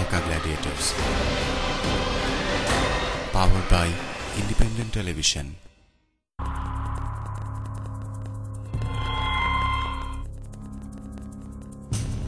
Dhaka Gladiators, powered by Independent Television.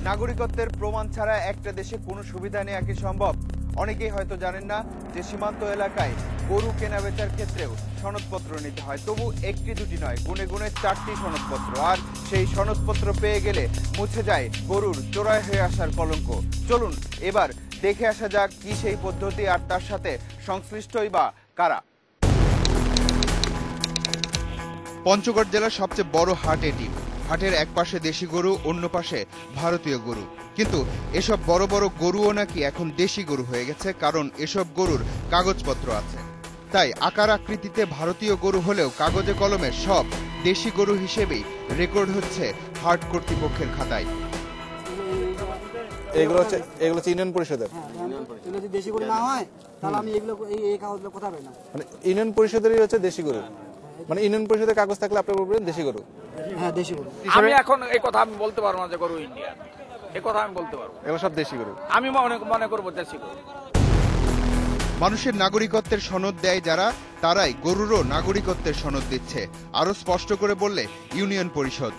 নাগরিকত্বের প্রমাণ ছাড়া একটা দেশে কোনো সুবিধা নেওয়া কি সম্ভব? অনেকেই হয়তো জানেন না যে সীমান্ত এলাকায় গরু কেনা বেচার ক্ষেত্রেও সনদপত্র নিতে হয়। তবু একটি দুটি নয়, গুনে গুনে 4টি সনদপত্র। আর সেই সনদপত্র পেয়ে গেলে মুছে যায় গরুর চোরাই হয়ে আসার কলঙ্ক। চলুন এবার দেখে আসা যাক কি সেই পদ্ধতি, আর তার সাথে সংশ্লিষ্টই বা কারা। পঞ্চগড় জেলার সবচেয়ে বড় হাট এটি। হাটের এক পাশে দেশি গরু, অন্য পাশে ভারতীয় গরু। কিন্তু এসব বড় বড় গরুও নাকি এখন দেশি গরু হয়ে গেছে, কারণ এসব গরুর কাগজপত্র আছে। তাই আকার আকৃতিতে ভারতীয় গরু হলেও কাগজে কলমে সব দেশি গরু হিসেবেই রেকর্ড হচ্ছে হাট কর্তৃপক্ষের খাতায়। এগুলো হচ্ছে ইউনিয়ন পরিষদের। যদি দেশি গরু না হয় তাহলে আমি এগুলো এই কাগজগুলো কোথায় পাই না। মানে ইউনিয়ন পরিষদেরই হচ্ছে দেশি গরু, মানে ইউনিয়ন পরিষদের কাগজ থাকলে আপনি বলবেন দেশি গরু। হ্যাঁ, দেশি গরু। আমি এখন এই কথা আমি বলতে পারবো না যে গরু ইন্ডিয়ান, এই কথা আমি বলতে পারবো। এগুলো সব দেশি গরু। আমি মনে করবো দেশি গরু। মানুষের নাগরিকত্বের সনদ দেয় যারা, তারাই গরুরও নাগরিকত্বের সনদ দিচ্ছে। আরো স্পষ্ট করে বললে ইউনিয়ন পরিষদ।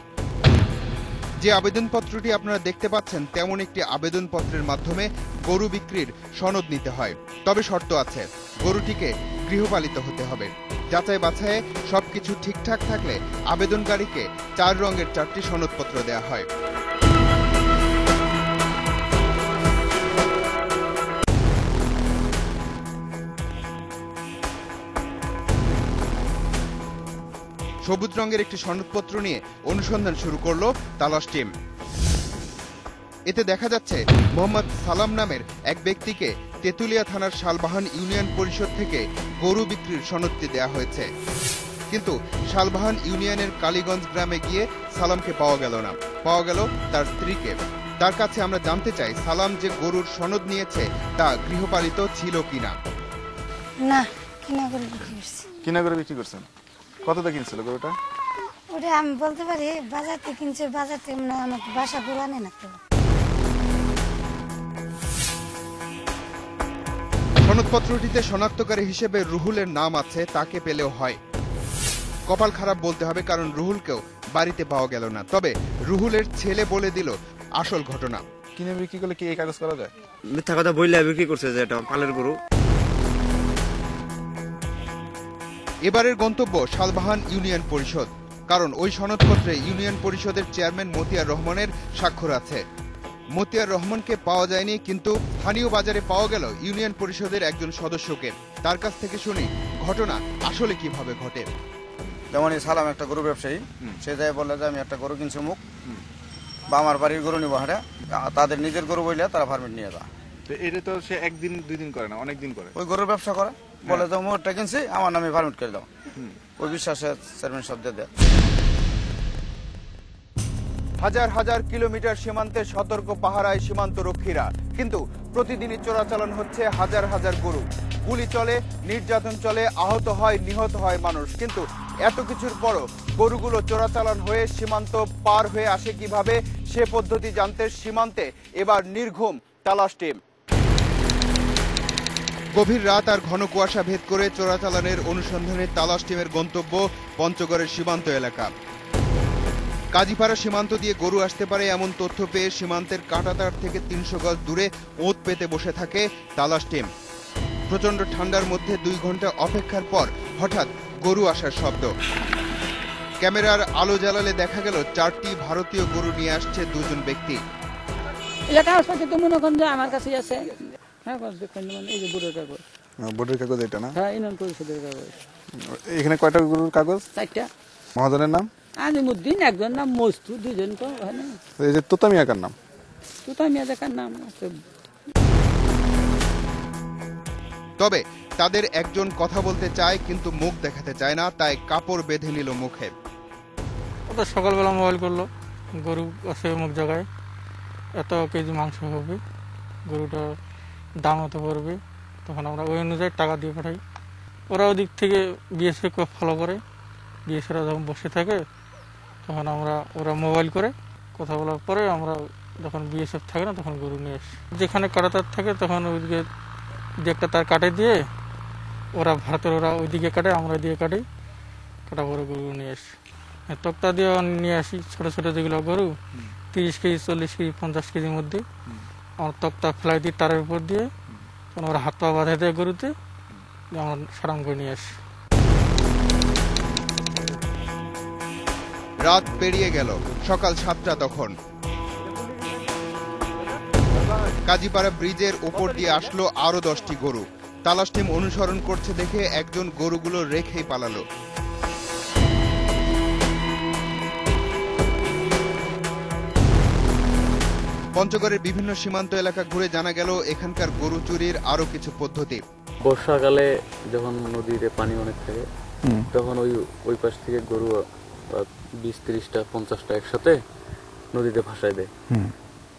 যে আবেদনপত্রটি আপনারা দেখতে পাচ্ছেন, তেমন একটি আবেদনপত্রের মাধ্যমে গরু বিক্রির সনদ নিতে হয়। তবে শর্ত আছে, গরুটিকে গৃহপালিত হতে হবে। যাচাই বাছাইয়ে সবকিছু ঠিকঠাক থাকলে আবেদনকারীকে 4 রঙের 4টি সনদপত্র দেওয়া হয়। সবুজ রঙের একটি সনদপত্র নিয়ে অনুসন্ধান শুরু করলো তালাশ টিম। এতে দেখা যাচ্ছে মোহাম্মদ সালাম নামের এক ব্যক্তিকে তেতুলিয়া থানার শালবাহান ইউনিয়ন পরিষদ থেকে গরু বিক্রির সনদটি দেওয়া হয়েছে। কিন্তু শালবাহান ইউনিয়নের কালীগঞ্জ গ্রামে গিয়ে সালামকে পাওয়া গেল না, পাওয়া গেল তার স্ত্রীকে। তার কাছে আমরা জানতে চাই সালাম যে গরুর সনদ নিয়েছে তা গৃহপালিত ছিল কিনা। না, কিনা করে বিক্রি করছি। কিনা করে বিক্রি করছেন? কতটা কিনছিল গরুটা? ওটা আমি বলতে পারি, বাজার থেকে কিনছে, বাজার থেকে না, আমার বাসা গোলানে না তো। সনদপত্রটিতে শনাক্তকারী হিসেবে রুহুলের নাম আছে, তাকে পেলেও হয়। কপাল খারাপ বলতে হবে, কারণ রুহুলকেও বাড়িতে পাওয়া গেল না। তবে রুহুলের ছেলে বলে দিল আসল ঘটনা। কিনে বিক্রি করলে কি এই কাগজ করা যায়? মিথ্যা কথা বললে বিক্রি করছে যে এটা পালের গরু। এবারের গন্তব্য শালবাহান ইউনিয়ন পরিষদ, কারণ ওই সনদপত্রে ইউনিয়ন পরিষদের চেয়ারম্যান মতিয়ার রহমানের স্বাক্ষর আছে। মতিয়ার রহমানকে পাওয়া যায়নি, কিন্তু স্থানীয় বাজারে পাওয়া গেল ইউনিয়ন পরিষদের একজন সদস্যকে। তার কাছ থেকে শুনি ঘটনা আসলে কিভাবে ঘটে। যেমন সালাম একটা গরু ব্যবসায়ী, সে যাই বলে যে আমি একটা গরু কিনছি মুখ বা আমার বাড়ির গরু নিবো, হ্যাঁ তাদের নিজের গরু বইলে তারা পারমিট নিয়ে যা। এটা তো সে একদিন দুই দিন করে না, অনেক দিন করে ওই গরুর ব্যবসা করে, বলে যে মোটটা কিনছি আমার নামে পারমিট করে দাও। ওই বিশ্বাসে চেয়ারম্যান সব দিয়ে দেয়। হাজার হাজার কিলোমিটার সীমান্তে সতর্ক পাহারায় সীমান্ত রক্ষীরা, কিন্তু প্রতিদিনই চোরাচালান হচ্ছে হাজার হাজার গরু। গুলি চলে, নির্যাতন চলে, আহত হয়, নিহত হয় মানুষ। কিন্তু এত কিছুর পরও গরুগুলো চোরাচালান হয়ে সীমান্ত পার হয়ে আসে কিভাবে, সে পদ্ধতি জানতে সীমান্তে এবার নির্ঘুম তালাশ টিম। গভীর রাত আর ঘন কুয়াশা ভেদ করে চোরাচালানের অনুসন্ধানে তালাশ টিমের গন্তব্য পঞ্চগড়ের সীমান্ত এলাকা। কাজীপাড়া সীমান্ত দিয়ে গরু আসতে পারে এমন তথ্য পেয়ে সীমান্তের কাঁটাতার থেকে 300 গজ দূরে ওঁত পেতে বসে থাকে তালাশ টিম। প্রচন্ড ঠান্ডার মধ্যে 2 ঘন্টা অপেক্ষার পর হঠাৎ গরু আসার শব্দ। ক্যামেরার আলো জ্বালালে দেখা গেল 4টি ভারতীয় গরু নিয়ে আসছে 2 জন ব্যক্তি। আমার কাছে আছে এই যে বোর্ডের কাগজ। বোর্ডের কাগজ এটা না? হ্যাঁ, ইউনিয়ন পরিষদের কাগজ। এখানে কয়টা গরুর কাগজ? 4টা। মহাজনের নাম? আজিমুদ্দিন, একজন নাম মস্তু, 2 জন তো হয় না। এই যে তোতা মিয়া কার নাম? তোতা মিয়া দেখার নাম আছে। তবে তাদের একজন কথা বলতে চায়, কিন্তু মুখ দেখাতে চায় না, তাই কাপড় বেঁধে নিল মুখে। ওটা সকালবেলা মোবাইল করলো, গরু আছে অমুক জায়গায়, এত কেজি মাংস হবে, গরুটা দাম হতে পড়বে। তখন আমরা ওই অনুযায়ী টাকা দিয়ে পাঠাই। ওরা ওদিক থেকে বিএসএফ ফলো করে, বিএসএফরা যখন বসে থাকে তখন ওরা মোবাইল করে কথা বলার পরে আমরা যখন বিএসএফ থাকে না তখন গরু নিয়ে আসি। যেখানে কাটাতার থাকে তখন ওইদিকে যে একটা তার কাটে দিয়ে ওরা ভারতের ওরা ওইদিকে কাটে, আমরা দিয়ে কাটি, কাটা করে গরু নিয়ে আসি। তক্তা দিয়ে নিয়ে আসি ছোটো ছোটো যেগুলো গরু 30 কেজি 40 কেজি 50 কেজির মধ্যে আমরা তক্তা ফেলাই দিই তারের উপর দিয়ে, তখন ওরা হাত পা বাঁধা দেয় গরুতে, আমরা সারাম করে নিয়ে আসি। রাত পেরিয়ে গেল, সকাল 7টা তখন। কাজীপাড়া ব্রিজের ওপর দিয়ে আসলো আরো 10টি গরু। তালাশ টিম অনুসরণ করছে দেখে একজন গরুগুলো রেখেই পালালো। পঞ্চগড়ের বিভিন্ন সীমান্ত এলাকা ঘুরে জানা গেল এখানকার গরু চুরির আরো কিছু পদ্ধতি। বর্ষাকালে যখন নদীতে পানি অনেক থাকে তখন ওই পাশ থেকে গরু 20-30টা 50টা একসাথে নদীতে ভাসায় দেয়।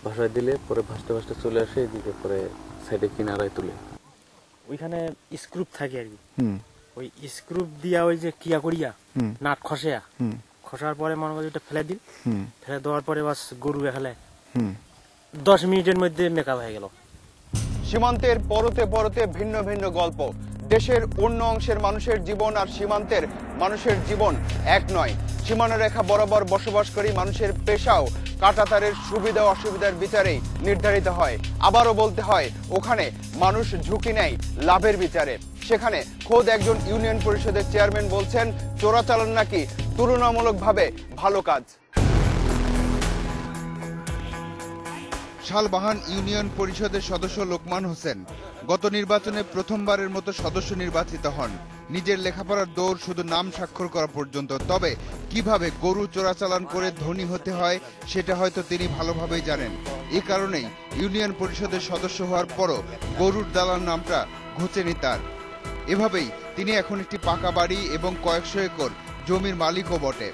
ভাসায় দিলে পরে ভাসতে ভাসতে চলে আসে এদিকে, পরে সাইডে কিনারায় তুলে। ওইখানে স্ক্রুপ থাকে আর কি, ওই স্ক্রুপ দিয়া ওই যে কিয়া করিয়া নাট খসেয়া খসার পরে মনে করি ওটা ফেলে দিন, ফেলে দেওয়ার পরে বাস গরু এখানে 10 মিনিটের মধ্যে মেকআপ হয়ে গেল। সীমান্তের পরতে পরতে ভিন্ন ভিন্ন গল্প। দেশের অন্য অংশের মানুষের জীবন আর সীমান্তের মানুষের জীবন এক নয়। সীমানা রেখা বরাবর বসবাসকারী মানুষের পেশাও কাঁটাতারের সুবিধা অসুবিধার বিচারেই নির্ধারিত হয়। আবারও বলতে হয়, ওখানে মানুষ ঝুঁকি নেয় লাভের বিচারে। সেখানে খোদ একজন ইউনিয়ন পরিষদের চেয়ারম্যান বলছেন চোরাচালান নাকি তুলনামূলকভাবে ভালো কাজ। শালবাহান ইউনিয়ন পরিষদের সদস্য লোকমান হোসেন গত নির্বাচনে প্রথমবারের মতো সদস্য নির্বাচিত হন। নিজের লেখাপড়ার দৌড় শুধু নাম স্বাক্ষর করা পর্যন্ত। তবে কিভাবে গরু চোরাচালান করে ধনী হতে হয় সেটা হয়তো তিনি ভালোভাবেই জানেন। এ কারণেই ইউনিয়ন পরিষদের সদস্য হওয়ার পরও গরুর দালাল নামটা ঘোচেনি তার। এভাবেই তিনি এখন একটি পাকা বাড়ি এবং কয়েকশো একর জমির মালিকও বটে।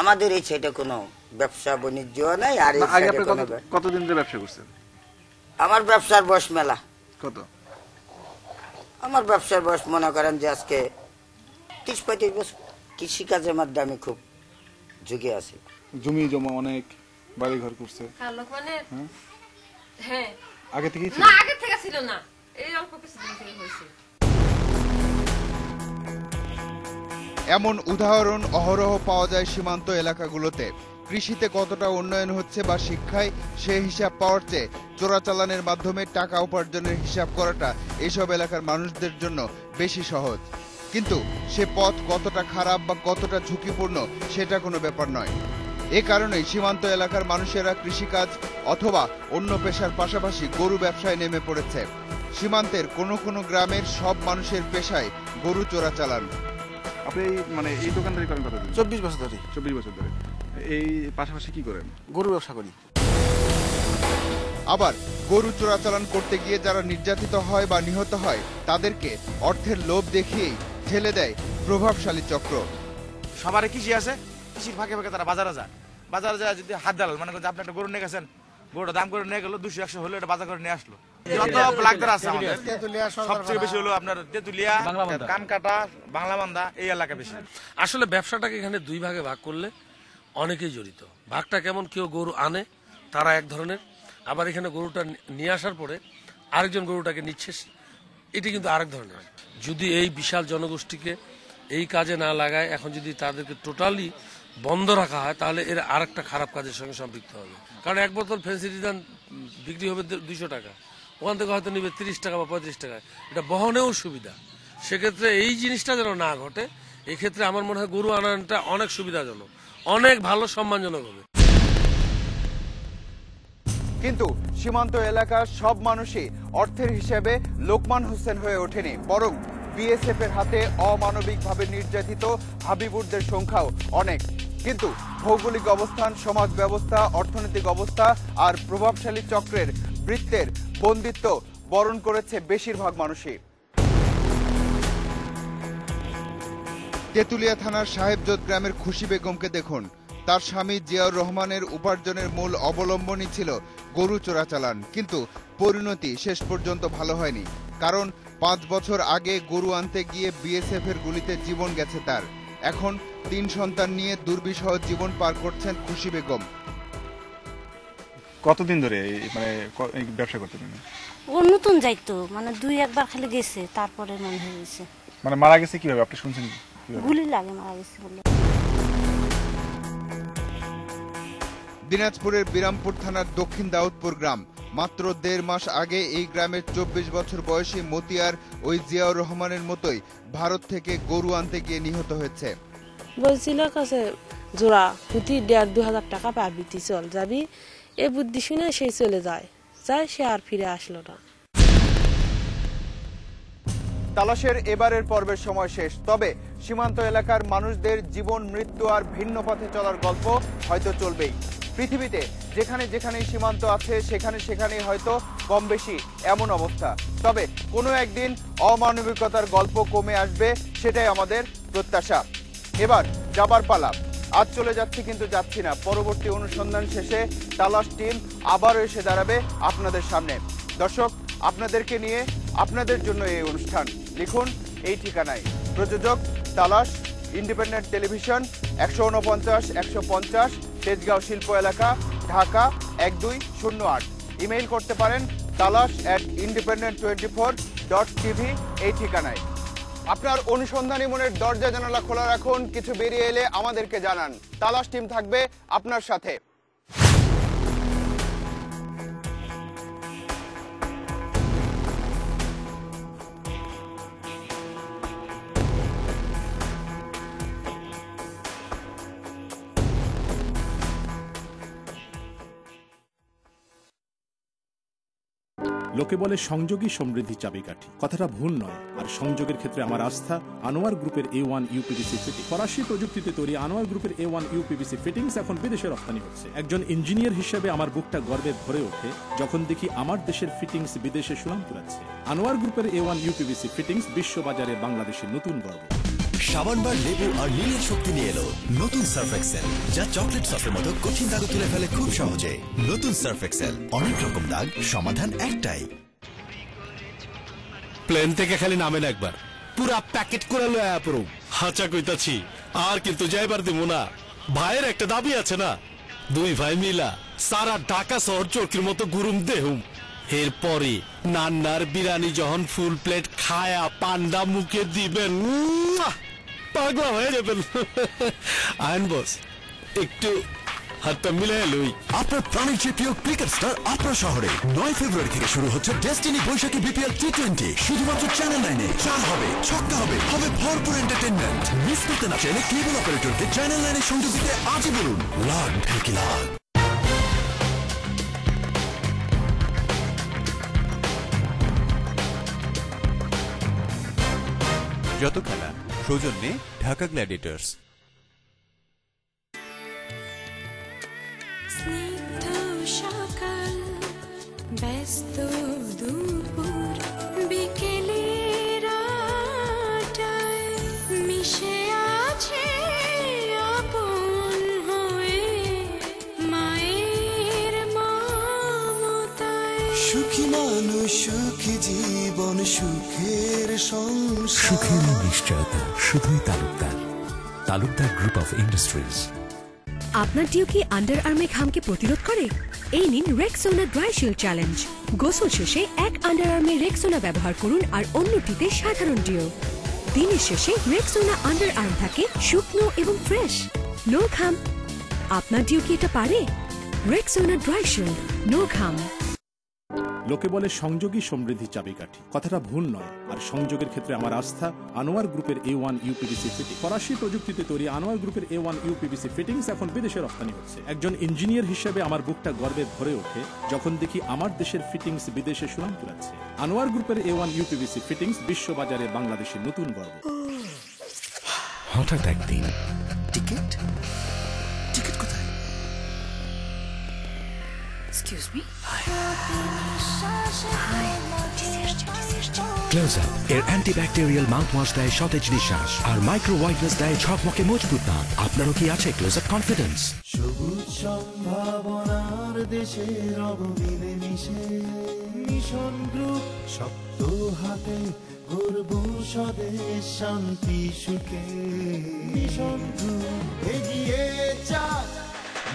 আমাদের এই সাইডে কোনো ব্যবসা বাণিজ্য নাই। আর কতদিন ধরে ব্যবসা করছেন? আমার ব্যবসার বয়স মেলা। কত? আমার ব্যবসার বয়স মনে করেন যে আজকে 30-35 বছর। কৃষিকাজের মধ্যে আমি খুব ঝুঁকে আছি। জমি জমা অনেক, বাড়ি ঘর করছে। হ্যাঁ, আগে থেকেই ছিল? না, আগে থেকে ছিল না, এই অল্প কিছুদিন থেকে হয়েছে। এমন উদাহরণ অহরহ পাওয়া যায় সীমান্ত এলাকাগুলোতে। কৃষিতে কতটা উন্নয়ন হচ্ছে বা শিক্ষায় সে হিসাব পাওয়ার চেয়ে চোরাচালানের মাধ্যমে টাকা উপার্জনের হিসাব করাটা এসব এলাকার মানুষদের জন্য বেশি সহজ। কিন্তু সে পথ কতটা খারাপ বা কতটা ঝুঁকিপূর্ণ সেটা কোনো ব্যাপার নয়। এ কারণেই সীমান্ত এলাকার মানুষেরা কৃষিকাজ অথবা অন্য পেশার পাশাপাশি গরু ব্যবসায় নেমে পড়েছে। সীমান্তের কোনো কোনো গ্রামের সব মানুষের পেশায় গরু চোরাচালান। আপনি এই দোকানদারি করেন কতদিন? 24 বছর ধরে। 24 বছর ধরে। এই পাশাপাশি কি করেন? গরু ব্যবসা করি। আবার গরু চোরাচালান করতে গিয়ে যারা নির্যাতিত হয় বা নিহত হয় তাদেরকে অর্থের লোভ দেখিয়েই ঠেলে দেয় প্রভাবশালী চক্র। সবার কৃষি আছে, কৃষির ফাঁকে ফাঁকে তারা বাজারে যায়। বাজারে যায় যদি হাত দালাল মানে আপনি একটা গরু নিয়ে গেছেন, গরুটা দাম করে নিয়ে গেল 200-100 হলো, এটা বাজার করে নিয়ে আসলো। যত ব্লাকদার আছে আমাদের সবচেয়ে বেশি হলো আপনার তেতুলিয়া, কানকাটা, বাংলাবান্ধা এই এলাকা বেশি। আসলে ব্যবসাটাকে এখানে দুই ভাগে ভাগ করলে অনেকেই জড়িত। ভাগটা কেমন, কেউ গরু আনে তারা এক ধরনের, আবার এখানে গরুটা নিয়ে আসার পরে আরেকজন গরুটাকে নিচ্ছে, এটি কিন্তু আরেক ধরনের। যদি এই বিশাল জনগোষ্ঠীকে এই কাজে না লাগায়, এখন যদি তাদেরকে টোটালি বন্ধ রাখা হয় তাহলে এর আরেকটা খারাপ কাজের সঙ্গে সম্পৃক্ত হবে। কারণ এক বোতল ফেন্সিডিজান বিক্রি হবে 200 টাকা, ওখান থেকে হয়তো নিবে 30 টাকা বা 35 টাকায়, এটা বহনেও সুবিধা। সেক্ষেত্রে এই জিনিসটা যেন না ঘটে, এক্ষেত্রে আমার মনে হয় গরু আনাটা অনেক সুবিধাজনক, অনেক ভালো, সম্মানজনক হবে। কিন্তু সীমান্ত এলাকার সব মানুষই অর্থের হিসেবে লোকমান হোসেন হয়ে ওঠেনি, বরং বিএসএফ এর হাতে অমানবিকভাবে নির্যাতিত হাবিবুরদের সংখ্যাও অনেক। কিন্তু ভৌগোলিক অবস্থান, সমাজ ব্যবস্থা, অর্থনৈতিক অবস্থা আর প্রভাবশালী চক্রের বৃত্তের বন্দিত্ব বরণ করেছে বেশিরভাগ মানুষই। তেতুলিয়া থানার সাহেবজোত গ্রামের খুশি বেগমকে দেখুন। তার স্বামী জিয়াউর রহমানের উপার্জনের মূল অবলম্বনই ছিল গরু চোরাচালান। কিন্তু পরিণতি শেষ পর্যন্ত ভালো হয়নি, কারণ 5 বছর আগে গরু আনতে গিয়ে বিএসএফ এর গুলিতে জীবন গেছে তার। এখন 3 সন্তান নিয়ে দুর্বিষহ জীবন পার করছেন খুশি বেগম। কতদিন ধরে মানে এই ব্যবসা করতে? ও নতুন যাইতো, মানে 2-1 খালি গেছে, তারপরে মনে হয়ে গেছে। মানে মারা গেছে কিভাবে আপনি শুনছেন? গুলি লাগে মারা গেছে বলে। দিনাজপুরের বিরামপুর থানার দক্ষিণ দাউদপুর গ্রাম। মাত্র 1.5 মাস আগে এই গ্রামের 24 বছর বয়সী মতিয়ার ওই জিয়াউর রহমানের মতোই ভারত থেকে গরু আনতে গিয়ে নিহত হয়েছে। বলছিল কাছে জোড়া প্রতি 1,500-2,000 টাকা পাবি, তুই চল যাবি। এই বুদ্ধি শুনে সেই চলে যায়, সে আর ফিরে আসলো না। তালাশের এবারের পর্বের সময় শেষ, তবে সীমান্ত এলাকার মানুষদের জীবন মৃত্যু আর ভিন্ন পথে চলার গল্প হয়তো চলবেই। পৃথিবীতে যেখানে যেখানে সীমান্ত আছে সেখানে সেখানে হয়তো কম বেশি এমন অবস্থা, তবে কোনো একদিন অমানবিকতার গল্প কমে আসবে, সেটাই আমাদের প্রত্যাশা। এবার যাবার পালা। আজ চলে যাচ্ছি কিন্তু যাচ্ছি না। পরবর্তী অনুসন্ধান শেষে তালাশ টিম আবারও এসে দাঁড়াবে আপনাদের সামনে। দর্শক, আপনাদেরকে নিয়ে আপনাদের জন্য এই অনুষ্ঠান। লিখুন এই ঠিকানায়। প্রযোজক তালাশ, ইন্ডিপেন্ডেন্ট টেলিভিশন, 149-150 তেজগাঁও শিল্প এলাকা, ঢাকা 1208। ইমেইল করতে পারেন talas@independent24.tv এই ঠিকানায়। আপনার অনুসন্ধানী মনের দরজা জানালা খোলা রাখুন, কিছু বেরিয়ে এলে আমাদেরকে জানান। তালাশ টিম থাকবে আপনার সাথে। লোকে বলে সংযোগী সমৃদ্ধি চাবিকাঠি, কথাটা ভুল নয়। আর সংযোগের ক্ষেত্রে আমার আস্থা আনোয়ার গ্রুপের A1 UPVC ফিটিং। ফরাসি প্রযুক্তিতে তৈরি আনোয়ার গ্রুপের A1 UPVC ফিটিংস এখন বিদেশে রপ্তানি হচ্ছে। একজন ইঞ্জিনিয়ার হিসেবে আমার বুকটা গর্বে ভরে ওঠে যখন দেখি আমার দেশের ফিটিংস বিদেশে সুনাম কুড়াচ্ছে। আনোয়ার গ্রুপের A1 UPVC ফিটিংস বিশ্ববাজারে বাংলাদেশের নতুন গর্ব। সাবানবার লেবু আর নীলের শক্তি নিয়ে এলো নতুন সার্ফ এক্সেল, যা চকলেট সসের মতো কঠিন দাগ তুলে ফেলে খুব সহজে। নতুন সার্ফ এক্সেল, অনেক রকম দাগ, সমাধান একটাই। প্লেন থেকে খালি নামেন একবার, পুরা প্যাকেট করে লয়া পড়ো। হাঁচা কইতাছি, আর কিন্তু যাইবার দিব না। ভাইয়ের একটা দাবি আছে না, 2 ভাই মিলা সারা ঢাকা শহর চরকির মতো গুরুম দেহুম। এরপরে নান্নার বিরিয়ানি যখন ফুল প্লেট খায়া পান্ডা মুখে দিবেন, পাগলা হয়ে যাবেন। আইন বস, একটু হাতটা মিলাই লই। আপনার প্রাণের চেয়ে প্রিয় ক্রিকেট স্টার আপনার শহরে 9 ফেব্রুয়ারি থেকে শুরু হচ্ছে ডেস্টিনি বৈশাখী BPL T20। শুধুমাত্র চ্যানেল 9-এ 4 হবে, ছক্কা হবে, হবে ভরপুর এন্টারটেইনমেন্ট। মিস করতে না চাইলে কেবল অপারেটরকে চ্যানেল 9-এ সংযোগ দিতে আজই বলুন লাগ ঢেকি লাগ। যত খেলা সৌজন্যে ঢাকা গ্ল্যাডিয়েটর্স। স্নিগ্ধ সকাল, ব্যস্ত দুপুর, বিকেলের আটায় মিশে আছে আপন হয়ে মায়ের মমতায়। সুখী মানুষ, সুখী জীবন, সুখের সংসার। সুখের নিশ্চয়তা শুধুই Talukdar. Talukdar group of industries. আপনার ডিও কি আন্ডার আর্মে ঘামকে প্রতিরোধ করে? এই নিন রেক্সোনা ড্রাই শিল্ড চ্যালেঞ্জ। গোসল শেষে এক আন্ডার আর্মে রেক্সোনা ব্যবহার করুন আর অন্যটিতে সাধারণ ডিও। দিনের শেষে রেক্সোনা আন্ডার আর্ম থাকে শুকনো এবং ফ্রেশ, নো ঘাম। আপনার ডিও কি এটা পারে? রেক্সোনা ড্রাই শিল্ড, নো ঘাম। লোকে বলে সংযোগী সমৃদ্ধি চাবিকাঠি, কথাটা ভুল নয়। আর সংযোগের ক্ষেত্রে আমার আস্থা আনোয়ার গ্রুপের A1 UPVC ফিটিং। ফরাসি প্রযুক্তিতে তৈরি আনোয়ার গ্রুপের A1 UPVC ফিটিংস এখন বিদেশে রপ্তানি হচ্ছে। একজন ইঞ্জিনিয়ার হিসেবে আমার বুকটা গর্বে ভরে ওঠে যখন দেখি আমার দেশের ফিটিংস বিদেশে সুনাম কুড়াচ্ছে। আনোয়ার গ্রুপের A1 UPVC ফিটিংস বিশ্ববাজারে বাংলাদেশের নতুন গর্ব। হঠাৎ একদিন টিকিট কোথায়? Excuse me? ক্লোজ আপ এর অ্যান্টিব্যাকটেরিয়াল মাউথওয়াশ দেয় সতেজ নিঃশ্বাস আর মাইক্রো হোয়াইটনেস দেয় ঝকমকে মজবুত দাঁত। আপনারও কি আছে ক্লোজ আপ কনফিডেন্স? সবুজ সম্ভাবনার দেশে রব মিলে মিশে মিশন গ্রুপ, শক্ত হাতে গর্ব স্বদেশ শান্তি সুখে। মিশন গ্রুপ এগিয়ে যাক,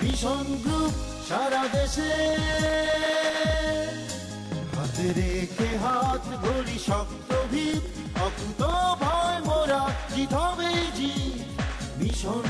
মিশন গ্রুপ সারা দেশে হাতে রেখে হাত ধরি শক্ত ভিত অকুত ভয় মোরা জিত হবে জিত মিশন